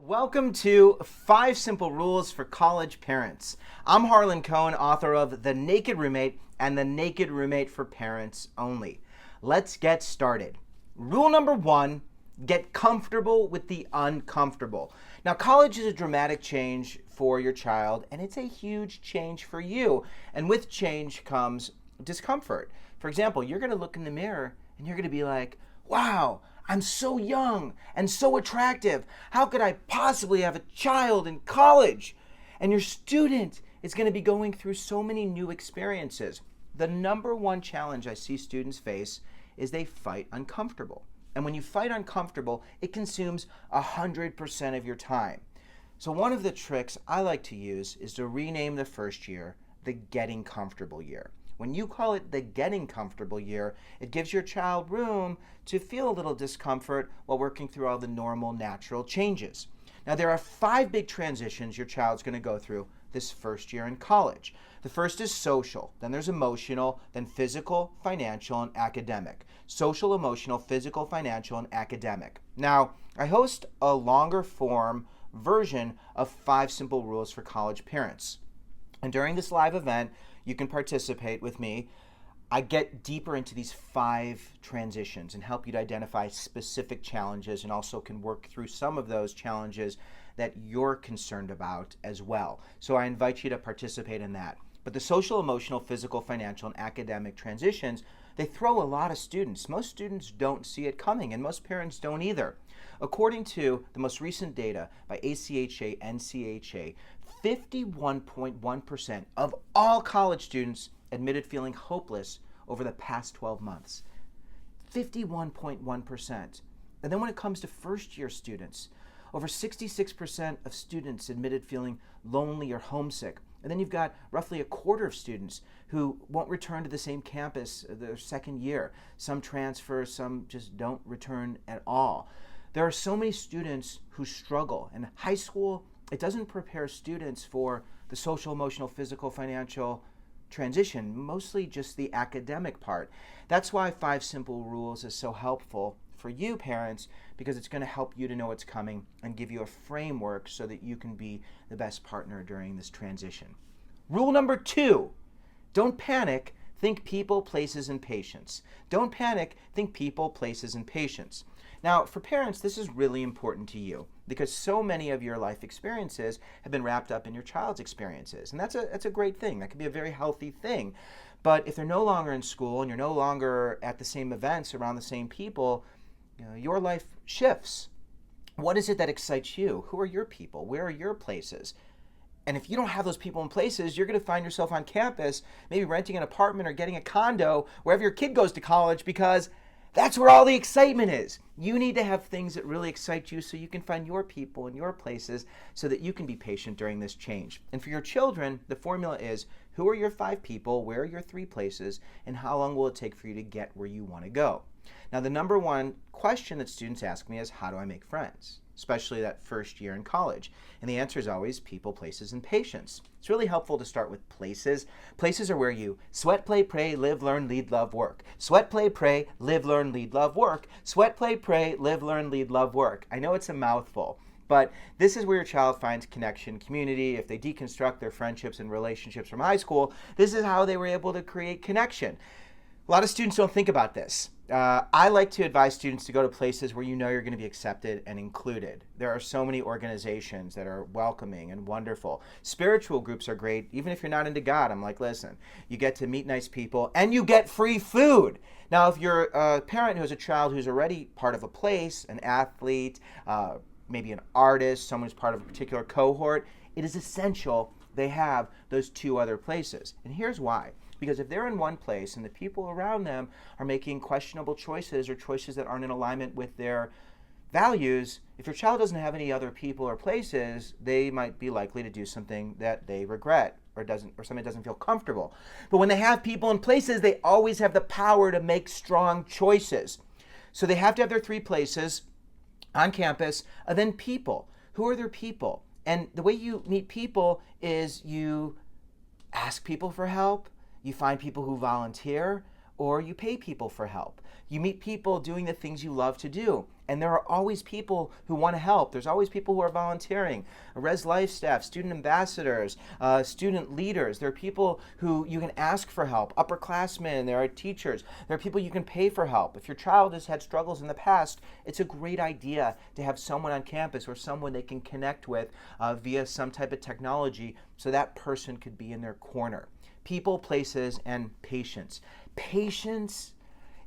Welcome to 5 Simple Rules for College Parents. I'm Harlan Cohen, author of The Naked Roommate and The Naked Roommate for Parents Only. Let's get started. Rule number 1, get comfortable with the uncomfortable. Now, college is a dramatic change for your child, and it's a huge change for you. And with change comes discomfort. For example, you're going to look in the mirror and you're going to be like, wow, I'm so young and so attractive. How could I possibly have a child in college? And your student is going to be going through so many new experiences. The number one challenge I see students face is they fight uncomfortable. And when you fight uncomfortable, it consumes 100% of your time. So one of the tricks I like to use is to rename the first year the Getting Comfortable year. When you call it the Getting Comfortable year, it gives your child room to feel a little discomfort while working through all the normal, natural changes. Now, there are 5 big transitions your child's going to go through this first year in college. The first is social, then there's emotional, then physical, financial, and academic. Social, emotional, physical, financial, and academic. Now, I host a longer form version of 5 Simple Rules for College Parents. And during this live event, you can participate with me. I get deeper into these 5 transitions and help you to identify specific challenges, and also can work through some of those challenges that you're concerned about as well. So I invite you to participate in that. But the social, emotional, physical, financial, and academic transitions, they throw a lot of students. Most students don't see it coming, and most parents don't either. According to the most recent data by ACHA, NCHA, 51.1% of all college students admitted feeling hopeless over the past 12 months. 51.1%. And then when it comes to first-year students, over 66% of students admitted feeling lonely or homesick. And then you've got roughly a quarter of students who won't return to the same campus their second year. Some transfer, some just don't return at all. There are so many students who struggle, and high school, it doesn't prepare students for the social, emotional, physical, financial transition, mostly just the academic part. That's why 5 Simple Rules is so helpful for you parents, because it's going to help you to know what's coming and give you a framework so that you can be the best partner during this transition. Rule number 2, don't panic, think people, places, and patience. Don't panic, think people, places, and patience. Now, for parents, this is really important to you because so many of your life experiences have been wrapped up in your child's experiences. And that's a great thing. That can be a very healthy thing. But if they're no longer in school and you're no longer at the same events around the same people, your life shifts. What is it that excites you? Who are your people? Where are your places? And if you don't have those people and places, you're going to find yourself on campus, maybe renting an apartment or getting a condo wherever your kid goes to college, because that's where all the excitement is. You need to have things that really excite you so you can find your people and your places so that you can be patient during this change. And for your children, the formula is, who are your 5 people, where are your 3 places, and how long will it take for you to get where you want to go? Now, the number one question that students ask me is, how do I make friends? Especially that first year in college. And the answer is always people, places, and patience. It's really helpful to start with places. Places are where you sweat, play, pray, live, learn, lead, love, work. Sweat, play, pray, live, learn, lead, love, work. Sweat, play, pray, live, learn, lead, love, work. I know it's a mouthful, but this is where your child finds connection, community. If they deconstruct their friendships and relationships from high school, this is how they were able to create connection. A lot of students don't think about this. I like to advise students to go to places where you know you're going to be accepted and included. There are so many organizations that are welcoming and wonderful. Spiritual groups are great. Even if you're not into God, I'm like, listen, you get to meet nice people and you get free food. Now, if you're a parent who has a child who's already part of a place, an athlete, maybe an artist, someone who's part of a particular cohort, it is essential they have those 2 other places. And here's why. Because if they're in one place and the people around them are making questionable choices or choices that aren't in alignment with their values, if your child doesn't have any other people or places, they might be likely to do something that they regret or something that doesn't feel comfortable. But when they have people and places, they always have the power to make strong choices. So they have to have their 3 places on campus, and then people. Who are their people? And the way you meet people is you ask people for help. You find people who volunteer, or you pay people for help. You meet people doing the things you love to do. And there are always people who want to help. There's always people who are volunteering. Res Life staff, student ambassadors, student leaders. There are people who you can ask for help. Upperclassmen, there are teachers. There are people you can pay for help. If your child has had struggles in the past, it's a great idea to have someone on campus or someone they can connect with via some type of technology so that person could be in their corner. People, places, and patience. Patience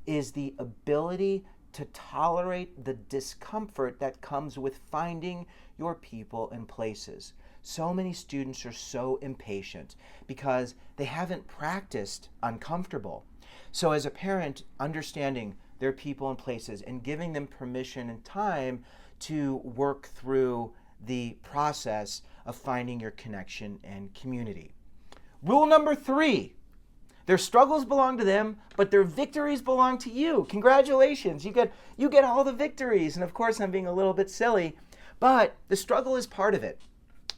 is the ability to tolerate the discomfort that comes with finding your people and places. So many students are so impatient because they haven't practiced uncomfortable. So as a parent, understanding their people and places and giving them permission and time to work through the process of finding your connection and community. Rule number 3. Their struggles belong to them, but their victories belong to you. Congratulations, you get all the victories. And of course, I'm being a little bit silly, but the struggle is part of it.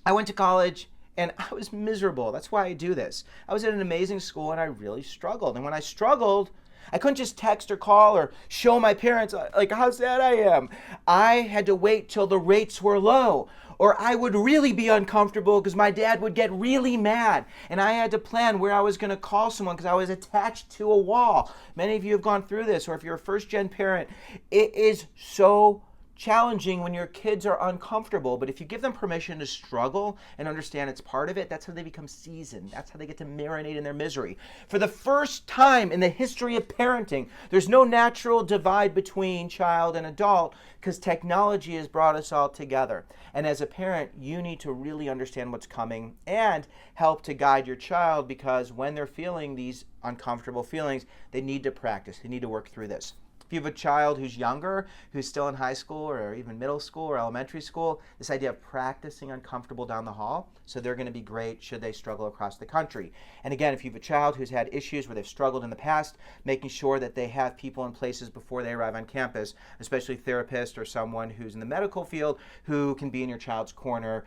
I went to college and I was miserable. That's why I do this. I was at an amazing school and I really struggled. And when I struggled, I couldn't just text or call or show my parents like how sad I am. I had to wait till the rates were low, or I would really be uncomfortable because my dad would get really mad. And I had to plan where I was going to call someone because I was attached to a wall. Many of you have gone through this, or if you're a first-gen parent, it is so challenging when your kids are uncomfortable, but if you give them permission to struggle and understand it's part of it, that's how they become seasoned. That's how they get to marinate in their misery. For the first time in the history of parenting, there's no natural divide between child and adult because technology has brought us all together. And as a parent, you need to really understand what's coming and help to guide your child, because when they're feeling these uncomfortable feelings, they need to practice. They need to work through this. If you have a child who's younger, who's still in high school or even middle school or elementary school, this idea of practicing uncomfortable down the hall, so they're going to be great should they struggle across the country. And again, if you have a child who's had issues where they've struggled in the past, making sure that they have people in places before they arrive on campus, especially therapists or someone who's in the medical field who can be in your child's corner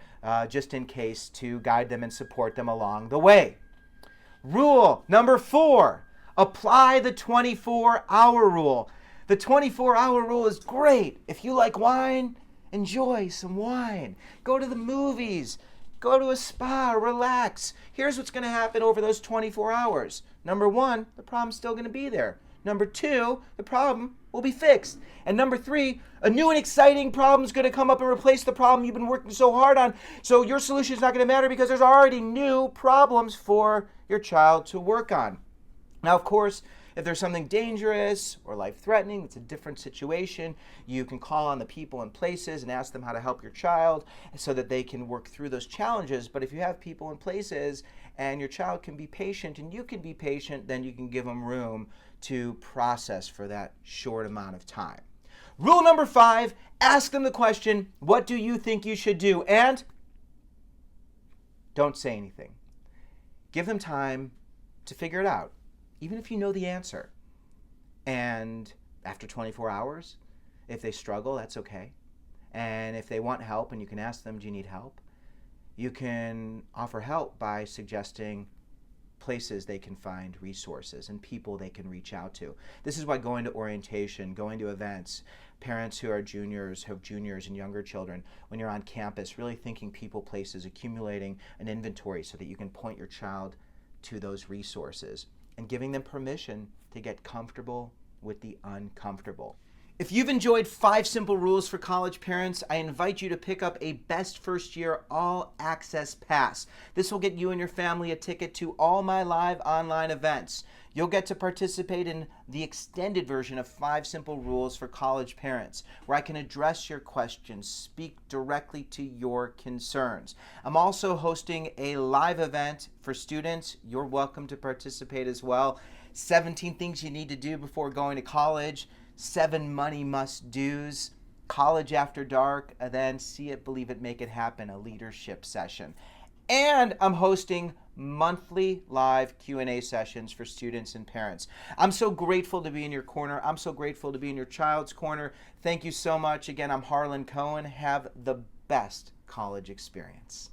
just in case, to guide them and support them along the way. Rule number 4, apply the 24-hour rule. The 24-hour rule is great. If you like wine, enjoy some wine. Go to the movies. Go to a spa. Relax. Here's what's going to happen over those 24 hours. Number 1, the problem's still going to be there. Number 2, the problem will be fixed. And number 3, a new and exciting problem is going to come up and replace the problem you've been working so hard on. So your solution is not going to matter because there's already new problems for your child to work on. Now, of course, if there's something dangerous or life-threatening, it's a different situation. You can call on the people and places and ask them how to help your child so that they can work through those challenges. But if you have people and places and your child can be patient and you can be patient, then you can give them room to process for that short amount of time. Rule number 5, ask them the question, what do you think you should do? And don't say anything. Give them time to figure it out, even if you know the answer. And after 24 hours, if they struggle, that's okay. And if they want help and you can ask them, do you need help? You can offer help by suggesting places they can find resources and people they can reach out to. This is why going to orientation, going to events, parents who are juniors, have juniors and younger children, when you're on campus, really thinking people, places, accumulating an inventory so that you can point your child to those resources, and giving them permission to get comfortable with the uncomfortable. If you've enjoyed 5 simple rules for college parents, I invite you to pick up a Best First Year All Access Pass. This will get you and your family a ticket to all my live online events. You'll get to participate in the extended version of 5 simple rules for college parents, where I can address your questions, speak directly to your concerns. I'm also hosting a live event for students. You're welcome to participate as well. 17 things you need to do before going to college, 7 money must-dos, college after dark, and then see it, believe it, make it happen, a leadership session. And I'm hosting monthly live Q&A sessions for students and parents. I'm so grateful to be in your corner. I'm so grateful to be in your child's corner. Thank you so much. Again, I'm Harlan Cohen. Have the best college experience.